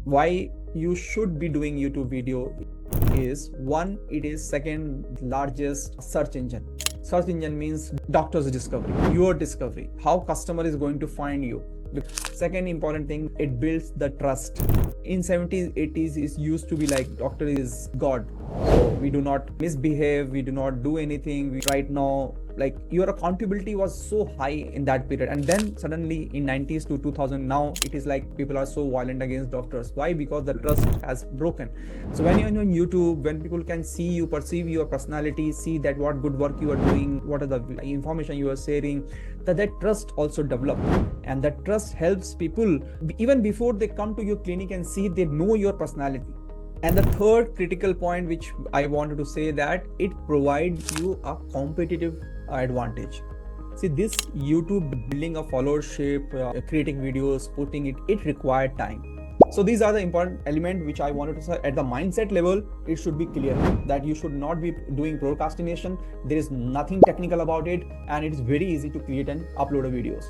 why you should be doing YouTube video is, one, it is second largest search engine. Search engine means doctor's discovery, your discovery, how customer is going to find you. The second important thing, it builds the trust. In 70s 80s it used to be like doctor is god, we do not misbehave, we do not do anything. Right now, like, your accountability was so high in that period, and then suddenly in 90s to 2000, now it is like people are so violent against doctors. Why? Because the trust has broken. So when you're on YouTube, when people can see you, perceive your personality, see that what good work you are doing, what are the information you are sharing, that trust also develop, and that trust helps people even before they come to your clinic and see, they know your personality. And the third critical point which I wanted to say, that it provides you a competitive advantage. See, this YouTube building a followership, creating videos, putting it required time. So these are the important elements which I wanted to say. At the mindset level, it should be clear that you should not be doing procrastination. There is nothing technical about it, and it is very easy to create and upload videos.